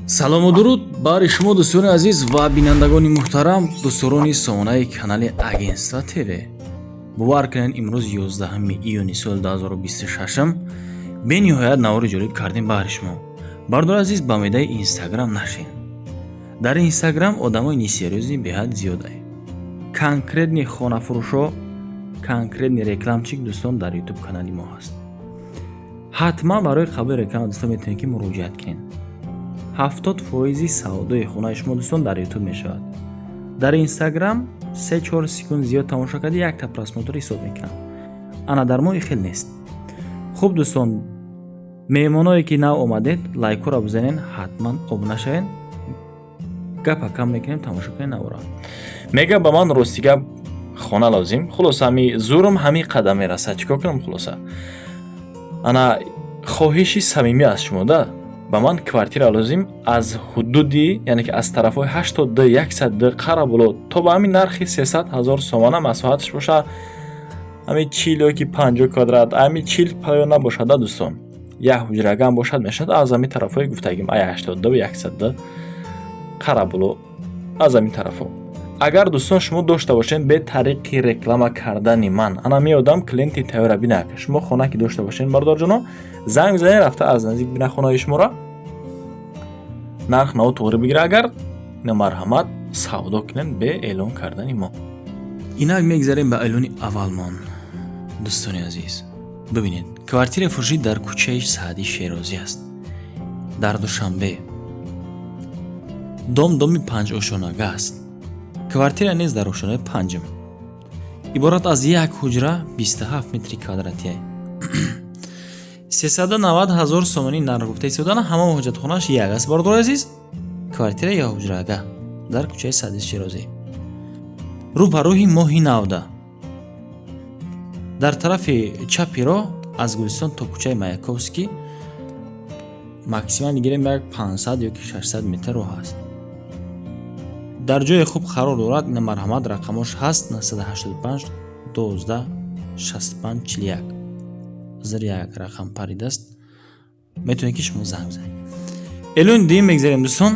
салому дуруд баъри шумо дӯстони азиз ва бинандагони муҳтарам, дӯсторони сонаи канали Агентства ТВ. бовар кунед имрӯз 11 июни соли 2026 бениҳоят навори ҷолиб кардем баъри шумо. Бардор азиз, ба медаи Инстаграм нашин. дар Инстаграм одамои несерёзи беҳад зиёдае. Конкретни хонафурӯшо, конкретни рекламчик дӯстон дар YouTube канали мо ҳаст. ҳатман барои қабули реклама дӯстон метавонед ки муроҷиат кунед. 70% савдои хонаи шумо дӯстон дар YouTube мешавад. дар Инстаграм 3-4 секунд зиёд тамошо карди якта просмотр ҳисоб мекунам. ана дар моҳи хел нест. хуб дӯстон, меҳмоное ки нав омадед, лайкора бизанед, ҳатман обуна шавед. гапа кам мекунем, тамошо кунед навора. мега ба ман ростига хона лозим. хулоса ҳами зӯрам ҳами қадам мерасад. чикор кунам хулоса? ана хоҳиши самимӣ аз шумо да. ба ман квартира лозим аз ҳудуди, яъне ки аз тарафҳои 80 100 қара боло то ба ҳамин нархи 300,000 сомона масоҳатш боша. ҳами 40 ёки 50 квадрат, ҳами 40 паё набошада дӯстон. як ҳуҷрагам бошад мешад аз ҳамин тарафҳои гуфтагим ай 80 100 қара боло аз ҳамин тарафҳо. агар дӯстон шумо дошта бошед бе тариқи реклама кардани ман, ана меодам клиенти тайёра бинак. шумо хона ки дошта бошед бардорҷоно, занг бизанед, рафта аз наздик бина хонаи шуморо. нарх наво тоғри бигира, агар на марҳамат савдо кунед бе эълон кардани мо. инак мегзарем ба эълони аввалмон. дӯстони азиз, бибинед, квартираи фурӯшӣ дар кӯчаи Саъди Шерозӣ аст. дар Душанбе. доми 5 ошонага аст. квартира нест дар ошонаи 5. иборат аз як ҳуҷра 27 метри квадратия. 390,000 сомонӣ нарх гуфта истодана, ҳамаи ҳоҷатхонааш як аст. бардор азиз, квартира як ҳуҷрага дар кӯчаи Саъди Шерозӣ. рӯбарӯҳи моҳи навда. дар тарафи чапи роҳ аз Гулистон то кӯчаи Маяковский максиман мегирем як 500 ёки 600 метр роҳ аст. дар ҷои хуб қарор дорад. ина марҳамат рақамош ҳаст 985 12 65 41. зир як рақам паридаст. метавонед ки шумо занг бизанед. эълони дуюм мегзарем дӯстон.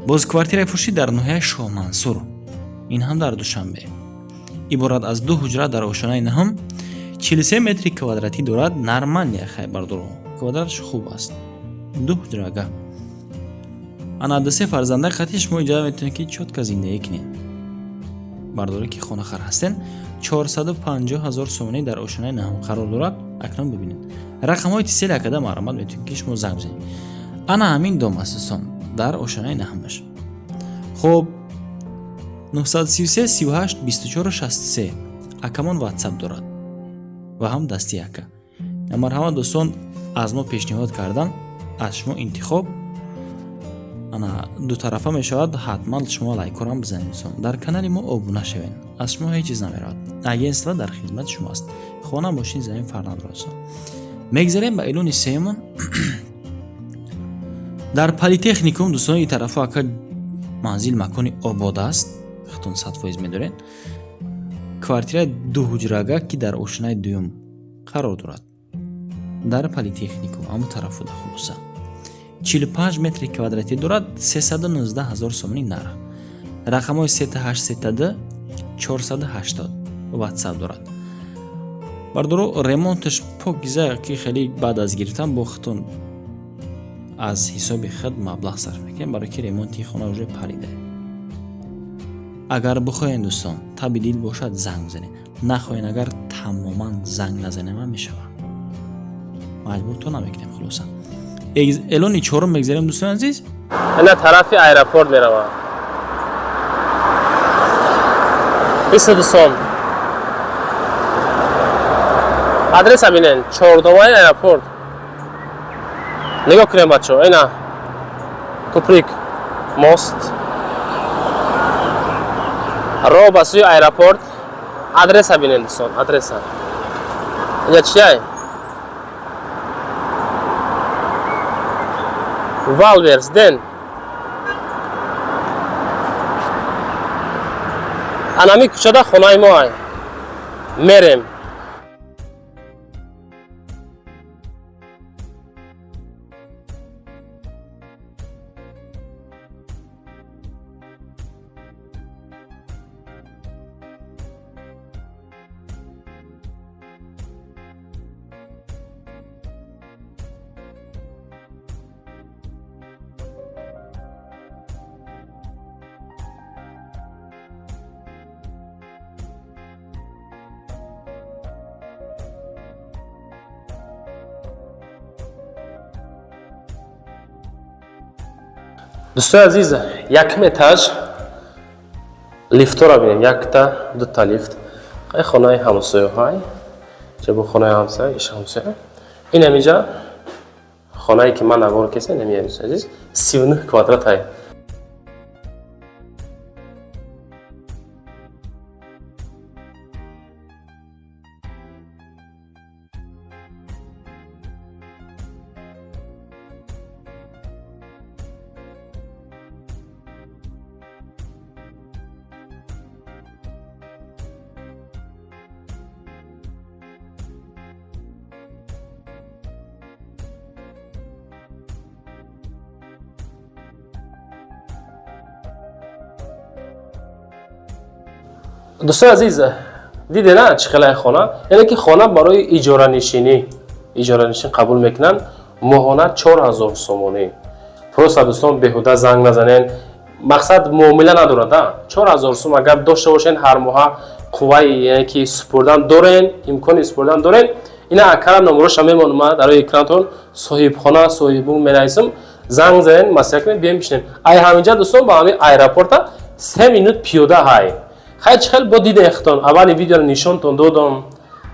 боз квартираи фурӯшӣ дар ноҳияи Шоҳмансур. ин ҳам дар Душанбе. иборат аз 2 ҳуҷра дар ошонаи наҳум 43 метри квадратӣ дорад. нормалия хай бардор. квадратш хуб аст. 2 ҳуҷрага. ана 2 фарзанда қатъи шумо иҷоа метавонед ки чотка зиндагӣ кунед. бардоре ки хонахар ҳастен 450,000 сомонӣ дар ошонаи наҳум қарор дорад. акнун бибинед. рақамҳои тисел акада марҳамат метавонед ки шумо занг бизанед. ана ҳамин дом аст дӯстон дар ошонаи наҳумаш. хуб 933 38 24 63 акамон ватсап дорад ва ҳам дасти ака. марҳамат дӯстон, аз мо пешниҳод кардан, аз шумо интихоб. ана ду тарафа мешавад. ҳатман шумо лайкорам бизанед дӯстон. дар канали мо обуна шавед. аз шумо ҳеҷ чиз намеравад. агентства дар хидмати шумоаст. хона мошин замин фарнанд росо. мегзарем ба эълони сеюмон. дар политехникум дӯстон ин тарафа ака манзил макони обод аст. хатун 100% медоред. квартираи 2 ҳуҷрага ки дар ошонаи дуюм қарор дорад. дар политехникум аму тарафу да хулоса 45 метри квадратӣ дорад. 319,000 сомонӣ нарх. рақамҳои 38 480 ватсап дорад. бардоро ремонташ покиза ки хеле баъд аз гирифтан бо хатун аз ҳисоби худ маблағ сарф мекунем, барои ки ремонти хона уже парида. агар бихоҳед дӯстон табдил бошад занг бизанед. нахоҳед, агар тамоман занг назанем ҳам мешавад. маҷбур то намекунем. хулоса эълони чорум мегзарем дӯстони азиз. ина тарафи аэропорт меравам. иса дӯстон, адреса бинен. 4-думаи аэропорт. нигоҳ кунем бачаҳо. ина кӯприк мост роҳ ба сӯи аэропорт. адреса бинен дӯстон. адреса ина чияй? Валверс ден. анами кӯчада хонаи мо ай. мерем. дӯстони азиз, якм этаж лифтора бинем, якта дута лифт. Хонаи ҳамсояҳай, ҷабо хонаи ҳамсоя, иш ҳамсоя. Ин ҳаминҷа хонае ки ман аввор кеса намиям дӯстони азиз, 39 квадрат ҳай. дӯстони азиз, диде на чӣ хелай хона? Яъне ки хона барои иҷоранишин қабул мекунанд, моҳона 4000 сомонӣ. Просто дӯстон беҳуда занг назанен, мақсад муомила надорад. 4000 сом агар дошта бошен ҳар моҳа қувваи яъне ки супурдан дорен, имкони супурдан дорен, ина акара номероша мемонам дар рӯи экранатон, соҳибхона, соҳибун менависам, занг занен, маслиҳат кунед, бием бишнем. Ай ҳаминҷа дӯстон ба ҳамин аэропорта 3 минут пиёда ҳай. Хай чихел бо диде хитон, аввали видеоро нишонтон додам,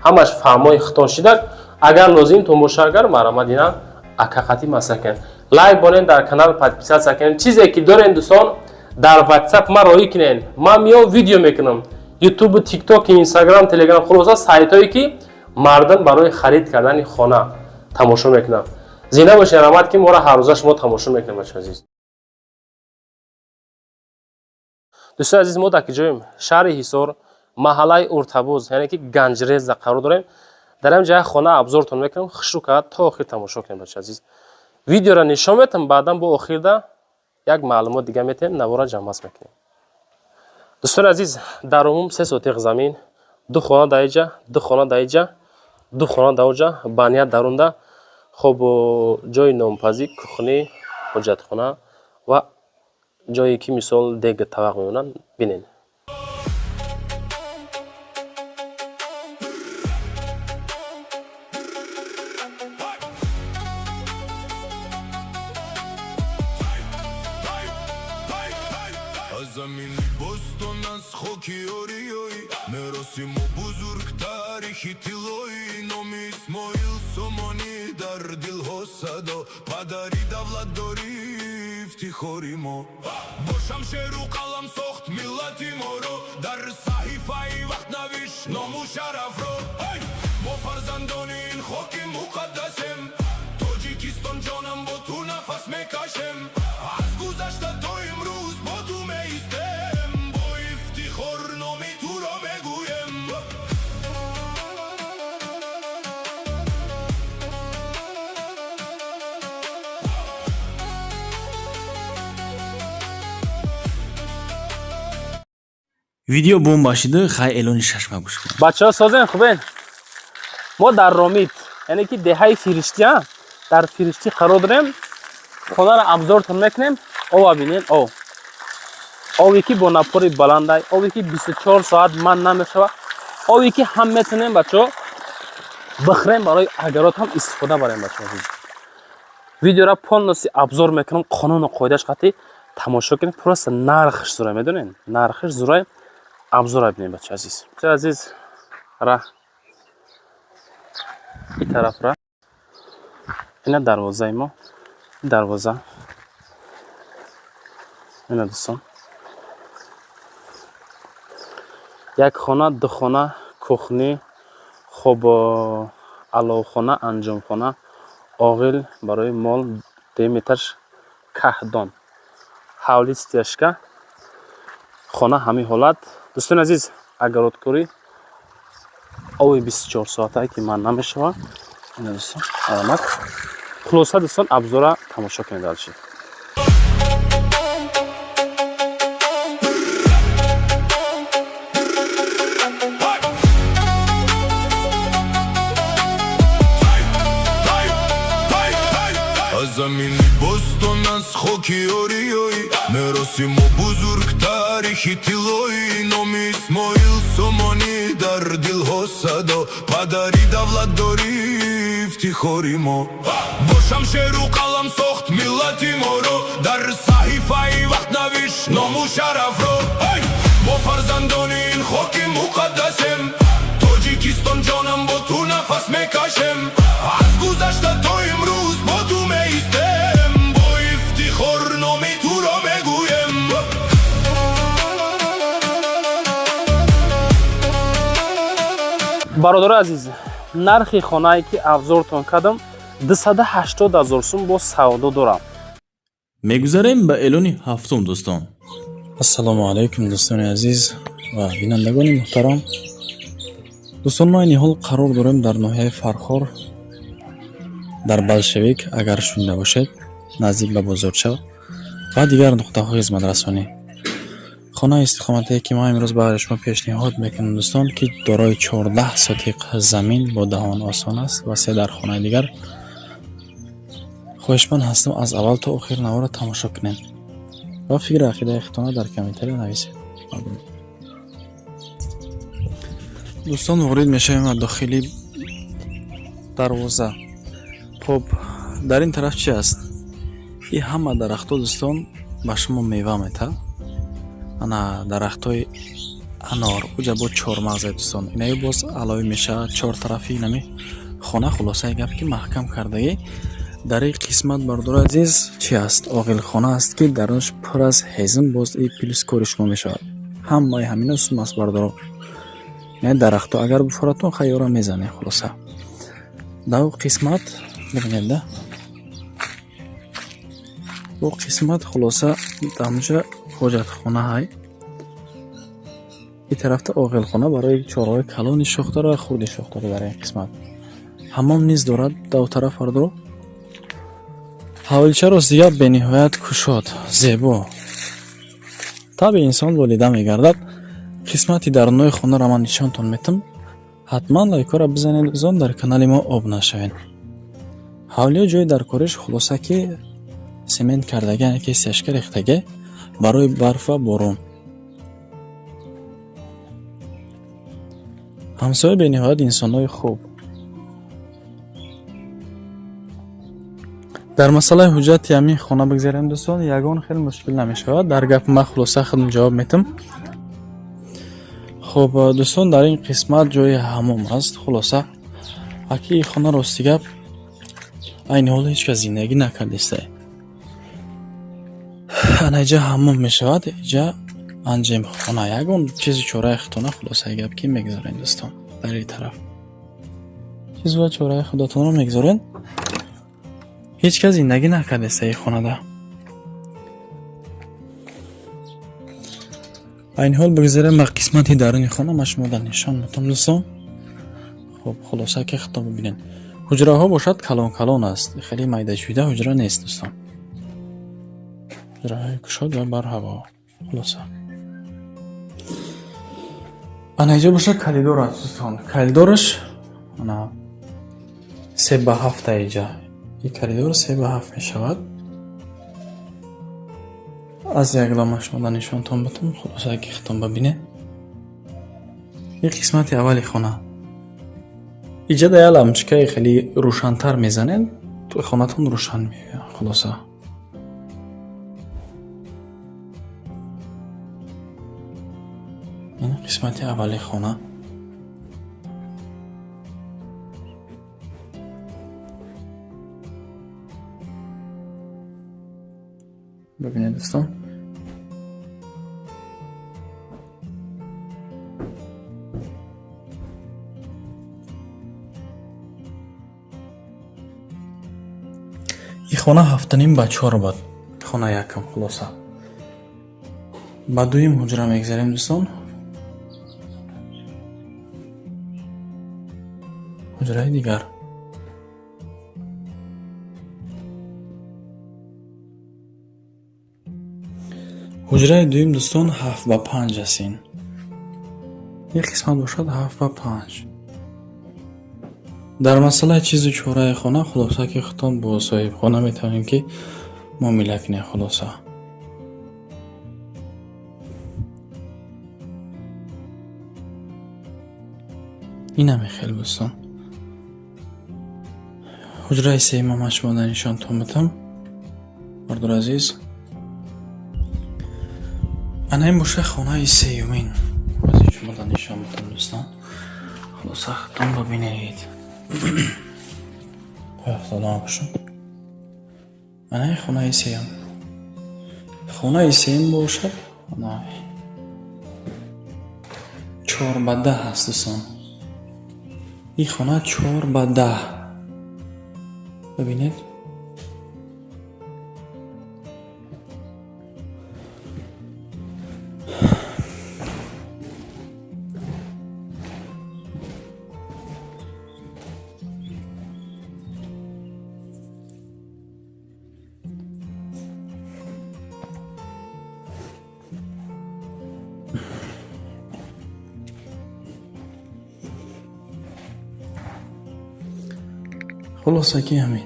ҳамаш фаҳмои хитон шидак. Агар лозимтон боша, агар марамад ина акақати масла кунед. Лайк бонен, дар канал подписатсия кунед. Чизе ки дорен дӯстон, дар WhatsApp мароӣ кунед. Ман миём видео мекунам. YouTube, TikTok, Instagram, Telegram, хулоса сайтое ки мардон барои харид кардани хона тамошо мекунанд. Зинда бошед, рамад ки мора ҳар рӯза шумо тамошо мекунед бачаҳо азиз. дӯстони азиз, мо дар ҷоим шаҳри Ҳисор, маҳаллаи Уртабоз, яъне ки Ганҷрезда қарор дорем. Дар ҳамин ҷоя хона обзортон мекунам, хушрӯ то охир тамошо кунед бачаҳо азиз. Видеоро нишон метам, баъдан бо охирда як маълумот дига метем, навора ҷамъбаст мекунем. дӯстони азиз, дар умум 3 сотиқ замин, 2 хона дар инҷа, 2 хона дар инҷа, 2 хона дар онҷа, баня дарунда, хоб ҷои номпазӣ, кухни, ҳоҷатхона ва ҷое ки мисол дега тавақ мемонанд бинен. замини бостон аз хоки ориёй меросиму бузург тарихи тилои номи Исмоил Сомонӣ дар дилҳо садо падари давлатдорӣ ифтихори мо бо шамшеру қалам сохт миллати моро дар саҳифаи вақт навиш ному шарафро мо фарзандони ин хоки муқаддасем тоҷикистон ҷонам бо ту нафас мекашем аз гузашта то имрӯз бо ту меистем бо ифтихор номи туро мегӯем. видео бомбашида хай эълони шашма гӯш кунед. бачаҳо созен хубен? Мо дар Ромид, яъне ки деҳаи фириштӣ, дар фириштӣ қарор дорем. Хонаро обзортон мекунем. Ова бинен, ове ки бо напори баландай, ове ки 24 соат ман намешава, ове ки ҳам метонем бачаҳо бихрем, барои агарот ҳам истифода барем бачаҳо. Видеоро полностью обзор мекунам, қонуну қоидаш қатъи тамошо кунед. Просто нархш зура медонен, нархш зура обзора бинем бачаҳо азиз. Бачаҳо азиз, ра ин тараф ра. Ина дарвозаи мо, дарвоза. Ина дӯстон. Як хона, ду хона, кухни, хоб аловхона, анҷомхона, оғил барои мол, 2 метр каҳдон. ҳавли стяжка. Хона ҳамин ҳолат. Дӯстони азиз, агароткорӣ ови 24 соатае ки ман намешава. Ина дӯстон, аламат. Хулоса дӯстон, обзора тамошо кунед алшид. замини бостон аз хоки ориёй меросиму бузург тарихи тилои номи Исмоил Сомонӣ дар дилҳо садо падари давлатдорӣ ифтихори мо бо шамшеру қалам сохт миллати моро дар саҳифа شرف رو ما فرزندان این خاک مقدسیم تاجیکستان جانم با تو نفس میکشم از گذشته تا امروز با تو میستم با افتخار نامی تو را میگویم برادر عزیز нархи хонае ки афзортон кардам 280 000 сум бо савдо дорам. мегузарем ба эълони ҳафтум дӯстон. ассалому алайкум дӯстони азиз ва бинандагони муҳтарам. дӯстон, мо айни ҳол қарор дорем дар ноҳияи Фархор дар Болшевик, агар шунида бошед, наздик ба бозорча ва дигар нуқтаҳои хизматрасонӣ. хонаи истиқомате ки мо имрӯз барои шумо пешниҳод мекунем дӯстон, ки дорои 14 сотиқ замин бо даҳон осон аст ва 3 дар хонаи дигар. хоҳишманд ҳастам аз аввал то охир навора тамошо кунем ва фикри ақидаи худтона дар комментария нависед. дӯстон, ворид мешавем аз дохили дарвоза. хоб, дар ин тараф чи аст? ин ҳама дарахтҳо дӯстон ба шумо мева метаҳад. ана дарахтҳои анор уҷа бо чормағзе дӯстон. инаи боз алои мешавад чор тарафи нами хона. хулосаи гап ки маҳкам кардагӣ дар ин қисмат бардор азиз чи аст? оғилхона аст ки дарунаш пур аз ҳезм боз и плюс кори шумо мешавад. ҳамаи ҳамина сум аст бардор. не дарахтҳо агар буфоратон хайёра мезане. хулоса дав қисмат бибинед да. бо қисмат хулоса дамҷа ҳоҷатхона ҳай. ин тарафта оғилхона барои чораҳои калони шохдор ва хурди шохдор дар ин қисмат. ҳамом низ дорад дав тараф бардор. ҳавилчарост дигар бениҳоят кушод, зебо. таби инсон волида мегардад. қисмати дарунои хонаро ман нишонтон метам. ҳатман лайкора бизанед зон дар канали мо об нашавед. ҳавлиё ҷои дар кориш хулоса ки семент кардаган яке сешка рехтага барои барф ва борон. ҳамсоя бениҳоят инсонҳои хуб. дар масъалаи ҳуҷҷати ҳамин хона бигзарем дӯстон. ягон хел мушкил намешавад. дар гапи ман хулоса худам ҷавоб метам. хуб дӯстон, дар ин қисмат ҷои ҳамом аст. хулоса аки ин хона рости гап айни ҳол ҳеҷ кас зиндагӣ накардистае. ана иҷа ҳамом мешавад, иҷа анҷемхона. ягон чизи чораи худтона хулосаи гап ки мегзорен дӯстон. дар ин тараф чиз ва чораи худатонро мегзорен. ҳеҷ кас зиндагӣ накардиста ин хонада. айни ҳол бигзарем ба қисмати даруни хона. ма шумода нишон метам дӯстон. хуб, хулоса ки худтон бибинед. ҳуҷраҳо бошад калон аст. хеле майдачӯида ҳуҷра нест дӯстон. ҳуҷраҳои кушод ва барҳаво. хулоса ана иҷа бошад калидор аст дӯстон. калидораш ана 3/7 иҷа. ин калидор 3/7 мешавад. аз якдама шумода нишонтон батам. хулоса ки худтон бибинед. ин қисмати аввали хона. иҷа да я лампочкаи хеле рӯшантар мезанед, то хонатон рӯшан меояд. хулоса ин қисмати аввали хона. бибинед дӯстон. ин хона 7.5 бад. хона якам. хулоса ба дуюм ҳуҷра мегзарем дӯстон. ҳуҷраи дигар. ҳуҷраи дуюм дӯстон 7/5 аст. ин қисмат бошад 7/5. дар масъалаи чизу чораи хона хулоса ки худтон бо соҳибхона метавонем ки муомила кунем. хулоса инаме хел дӯстон. ҳуҷраи сеюмам шумода нишонтон метам. бардор азиз, ана ин боша хонаи сеюмин. Бози шумо дар нишон будам дӯстон. Хулоса худтон бибинед. Салом бошум. ана ин хонаи сеюм. хонаи сеюм бошад. ана 4/10 ҳаст дӯстон. ин хона 4/10. бибинед. خلاصه که همین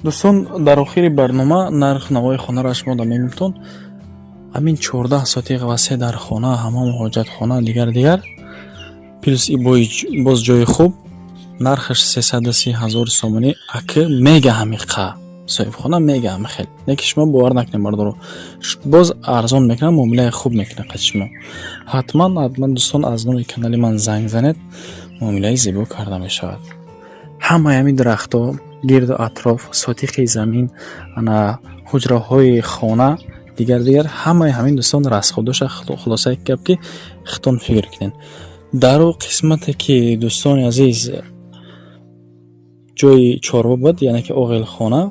دوستان در آخر برنامه نرخ نوای خانه را شما می‌بینید. همین 14 ساتیق واسه در خانه، حمام، حاجت خانه دیگر پلیس ای باز جای خوب нархаш 330,000 сомонӣ аки мегаҳам иқа соҳибхона мегаҳам хел неки шумо бовар накунед мардоро боз арзон мекунам муомилаи хуб мекунад қад шумо ҳатман дӯстон аз номи канали ман занг занед муомилаи зебо карда мешавад ҳамаи ҳамин дарахтҳо гирду атроф сотиқи замин ана ҳуҷраҳои хона дигар ҳамаи ҳамин дӯстон расходоша хулосаи гап ки хитон фикр кунед дар о қисмате ки дӯстони азиз ҷои чорва буд яъне ки оғилхона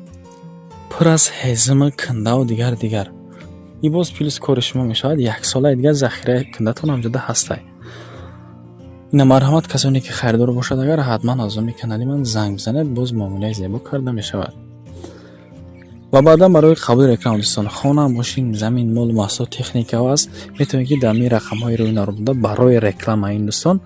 пур аз ҳезима кандаву дигар и боз плюс кори шумо мешавад яксолаи дигар захираи кандатон ҳамҷода ҳастай ина марҳамат касоне ки харидор бошад агар ҳатман аз номи канали ман занг бизанед боз муомилаи зебо карда мешавад ва баъдан барои қабули реклама дӯстон хона мошин замин молу маҳсулот техника аст метавонед ки дар мин рақамҳои рӯи народа барои реклама ин дӯстон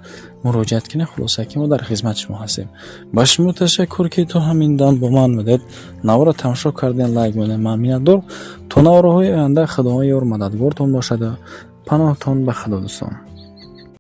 муроҷиат кунед хулоса ки мо дар хизмати шумо ҳастем ба шумо ташаккур ки то ҳамин дам бо ман будед навро тамошо карден лайк будем ман миннатдор то навроҳои оянда худои ёр мададгортон бошад паноҳтон ба худо дӯстон.